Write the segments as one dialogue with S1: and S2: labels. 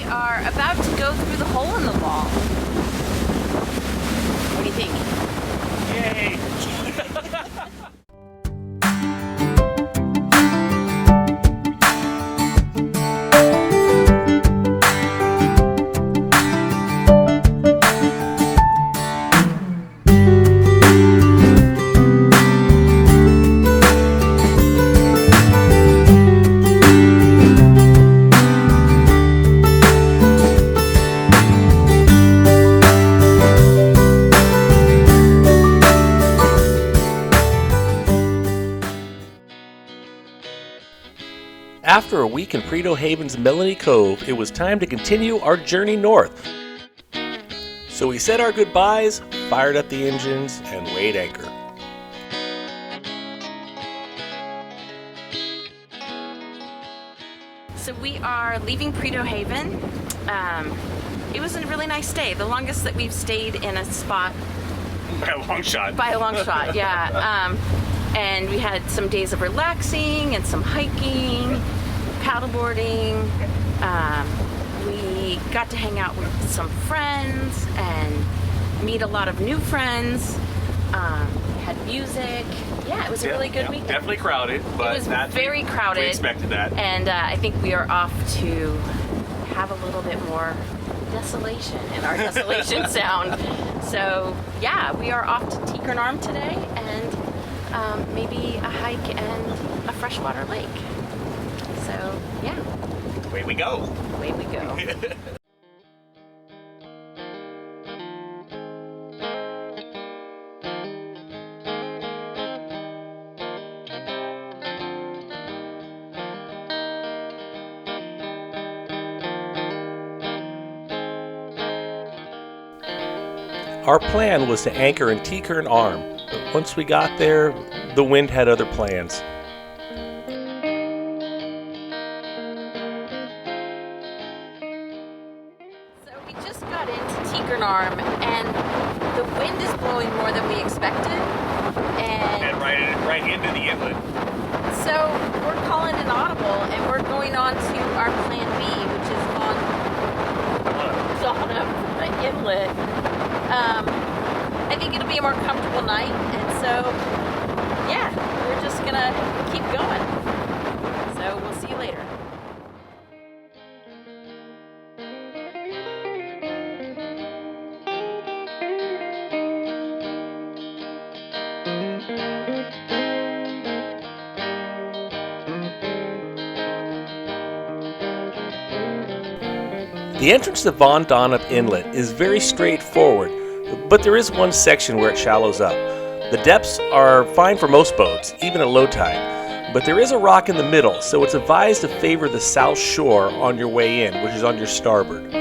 S1: are about to go through the hole in the wall. What do you think?
S2: Yay!
S3: After a week in Prideaux Haven's Melanie Cove, it was time to continue our journey north. So we said our goodbyes, fired up the engines, and weighed anchor.
S1: So we are leaving Prideaux Haven. It was a really nice day, the longest that we've stayed in a spot.
S2: By a long shot.
S1: By a long shot, yeah. And we had some days of relaxing and some hiking, paddleboarding. We got to hang out with some friends and meet a lot of new friends. We had music. Yeah, it was a really good weekend.
S2: Definitely crowded, but
S1: it was very crowded.
S2: We expected that.
S1: And I think we are off to have a little bit more desolation in our desolation sound. So yeah, we are off to Teakerne today, and maybe a hike and a freshwater lake. So yeah.
S2: Away we go.
S1: Away we go.
S3: Our plan was to anchor in Teakerne Arm, but once we got there, the wind had other plans.
S1: So we just got into Teakerne Arm, and the wind is blowing more than we expected.
S2: And right into the inlet.
S1: So we're calling an audible, and we're going on to our plan B, which is on Donop Inlet. I think it'll be a more comfortable night, and so yeah, we're just gonna keep going. So we'll see you later.
S3: The entrance to Donop Inlet is very straightforward, but there is one section where it shallows up. The depths are fine for most boats, even at low tide, but there is a rock in the middle, so it's advised to favor the south shore on your way in, which is on your starboard.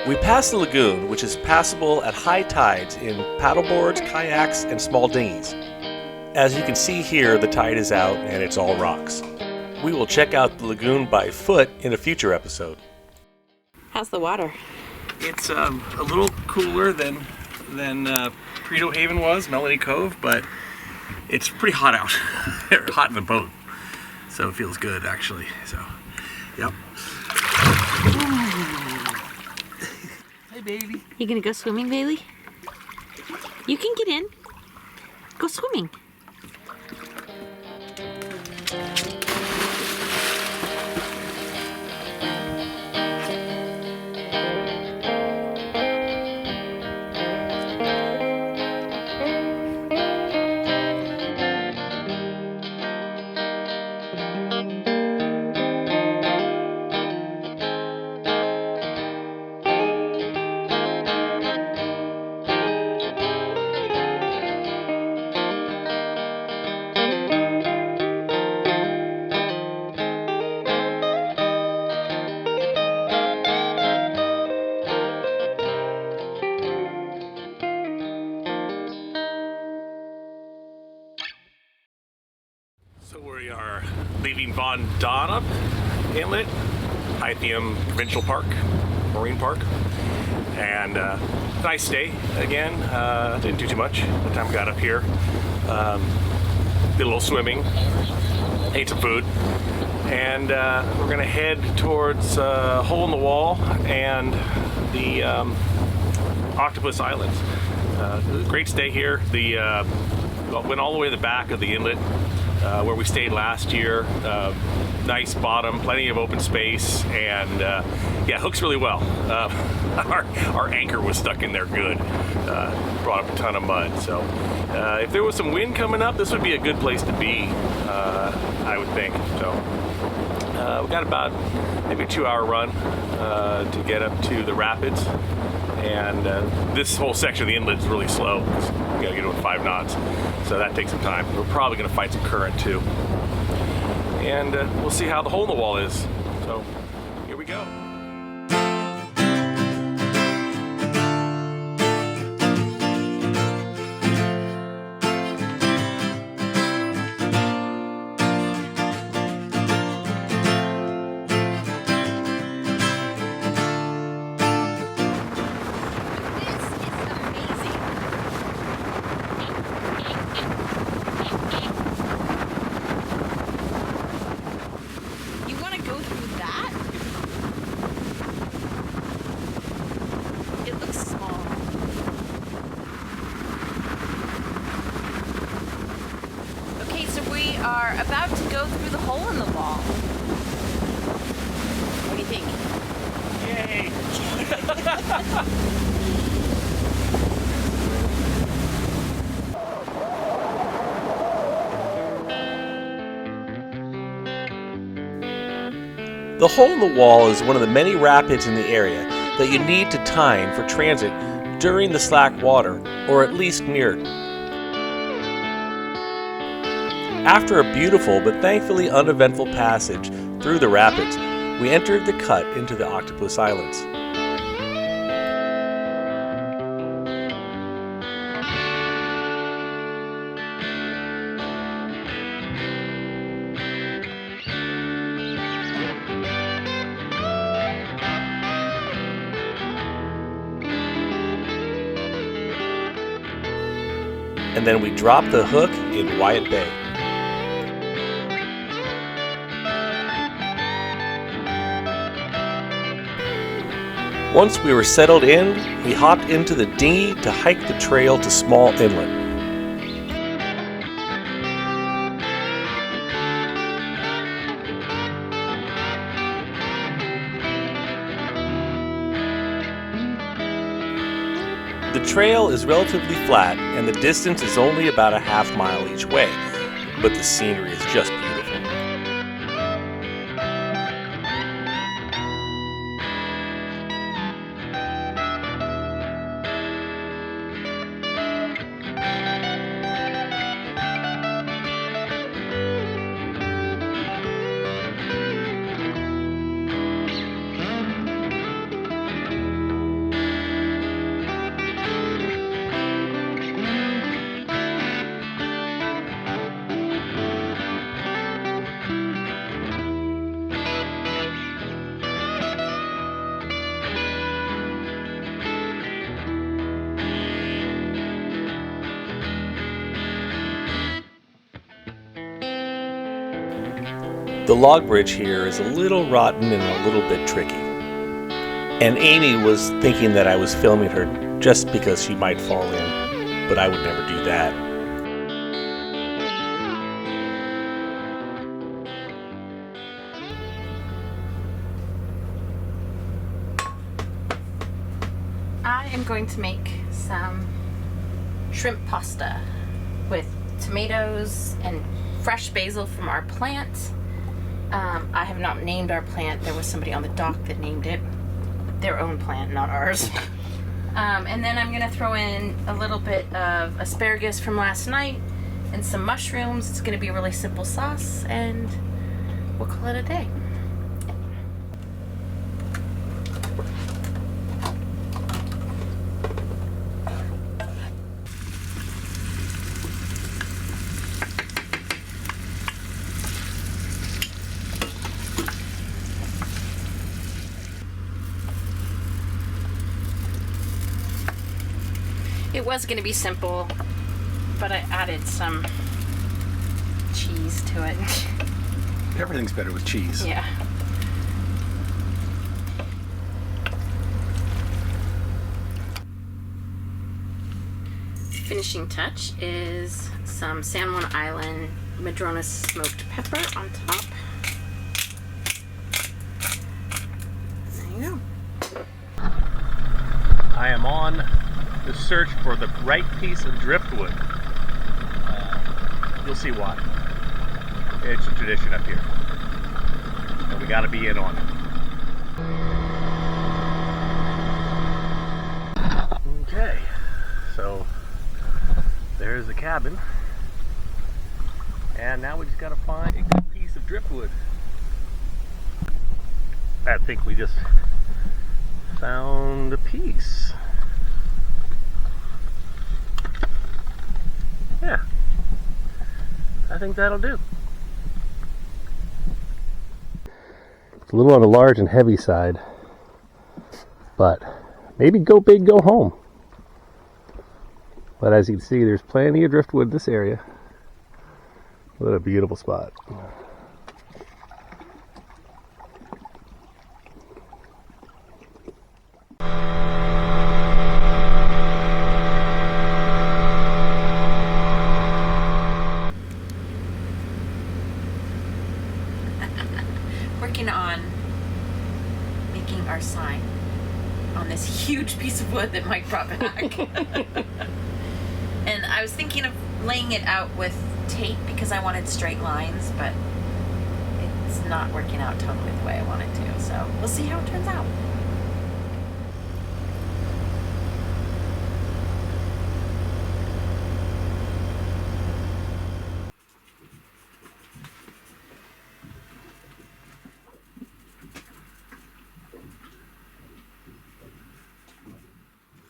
S3: We pass the lagoon, which is passable at high tides in paddleboards, kayaks, and small dinghies. As you can see here, the tide is out and it's all rocks. We will check out the lagoon by foot in a future episode.
S1: How's the water?
S2: It's a little cooler than Prideaux Haven was, Melanie Cove, but it's pretty hot out. Hot in the boat, so it feels good actually. So, yep. Hey, baby.
S1: You gonna go swimming, Bailey? You can get in. Go swimming.
S2: So we are leaving Donop Inlet, Provincial Park, Marine Park.
S3: And nice day again. Didn't do too much by the time we got up here. Did a little swimming, ate some food, and we're gonna head towards Hole in the Wall and the Octopus Islands. It was a great stay here. Went all the way to the back of the inlet where we stayed last year. Nice bottom, plenty of open space, and yeah, hooks really well. Our anchor was stuck in there good. Brought up a ton of mud. So if there was some wind coming up, this would be a good place to be, I would think. So we got about maybe a 2-hour run to get up to the rapids. And this whole section of the inlet is really slow. We gotta get it with 5 knots, so that takes some time. We're probably gonna fight some current too. And we'll see how the hole in the wall is. So here we go.
S1: Are about to go through the hole in the wall. What do you think?
S3: Yay! The hole in the wall is one of the many rapids in the area that you need to time for transit during the slack water, or at least near it. After a beautiful but thankfully uneventful passage through the rapids, we entered the cut into the Octopus Islands. And then we dropped the hook in Wyatt Bay. Once we were settled in, we hopped into the dinghy to hike the trail to Small Inlet. The trail is relatively flat and the distance is only about a half mile each way, but the scenery is just beautiful. The log bridge here is a little rotten and a little bit tricky. And Amy was thinking that I was filming her just because she might fall in, but I would never do that.
S1: I am going to make some shrimp pasta with tomatoes and fresh basil from our plant. I have not named our plant. There was somebody on the dock that named it. Their own plant, not ours. And then I'm gonna throw in a little bit of asparagus from last night and some mushrooms. It's gonna be a really simple sauce and we'll call it a day. It was going to be simple, but I added some cheese to it.
S2: Everything's better with cheese.
S1: Yeah. Finishing touch is some San Juan Island Madronas smoked pepper on top. There you go.
S3: I am on the search for the right piece of driftwood. You'll see why. It's a tradition up here. And we gotta be in on it. Okay, so there's the cabin. And now we just gotta find a good piece of driftwood. I think we just found a piece. Yeah, I think that'll do. It's a little on the large and heavy side, but maybe go big, go home. But as you can see, there's plenty of driftwood in this area. What a beautiful spot.
S1: Working on making our sign on this huge piece of wood that Mike brought back. And I was thinking of laying it out with tape because I wanted straight lines, but it's not working out totally the way I want it to. So we'll see how it turns out.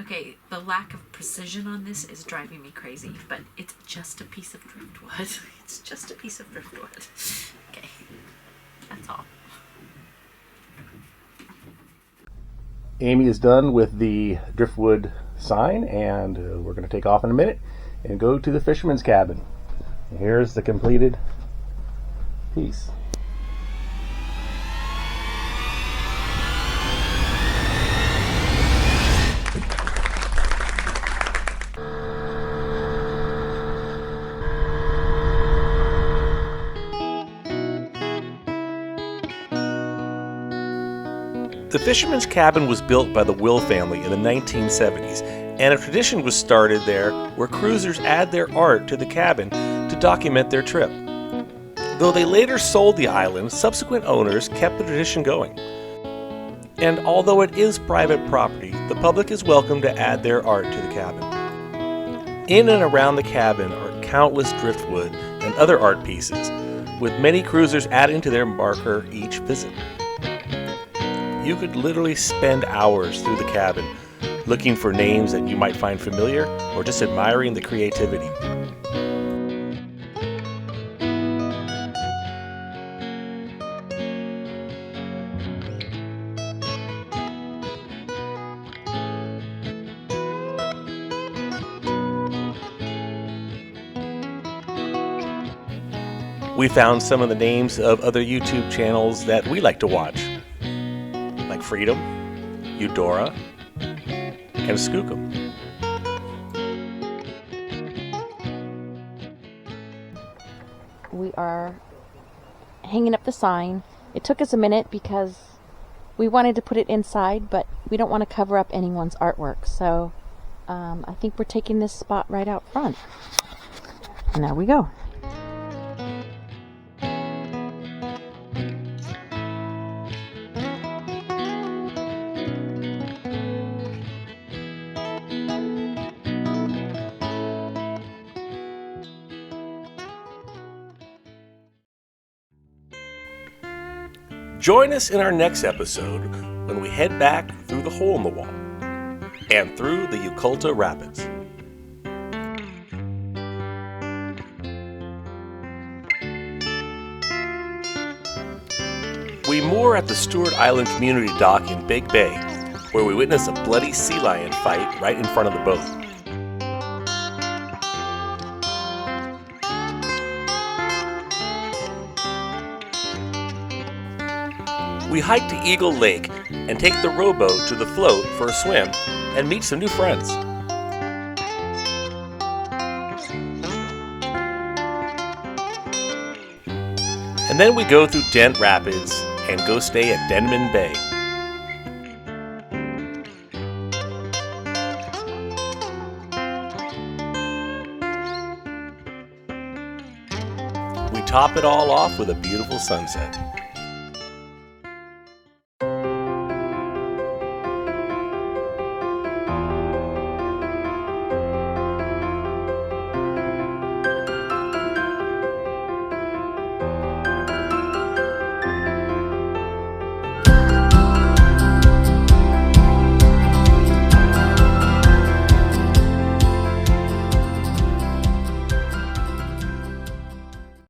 S1: Okay, the lack of precision on this is driving me crazy, but it's just a piece of driftwood. It's just a piece of driftwood. Okay, that's all.
S3: Amy is done with the driftwood sign, and we're going to take off in a minute and go to the fisherman's cabin. And here's the completed piece. The fisherman's cabin was built by the Will family in the 1970s, and a tradition was started there where cruisers add their art to the cabin to document their trip. Though they later sold the island, subsequent owners kept the tradition going. And although it is private property, the public is welcome to add their art to the cabin. In and around the cabin are countless driftwood and other art pieces, with many cruisers adding to their marker each visit. You could literally spend hours through the cabin looking for names that you might find familiar or just admiring the creativity. We found some of the names of other YouTube channels that we like to watch, like Freedom, Eudora, and Skookum.
S1: We are hanging up the sign. It took us a minute because we wanted to put it inside, but we don't want to cover up anyone's artwork. So I think we're taking this spot right out front. And there we go.
S3: Join us in our next episode when we head back through the hole in the wall and through the Ucolta Rapids. We moor at the Stewart Island Community Dock in Big Bay, where we witness a bloody sea lion fight right in front of the boat. We hike to Eagle Lake and take the rowboat to the float for a swim and meet some new friends. And then we go through Dent Rapids and go stay at Denman Bay. We top it all off with a beautiful sunset.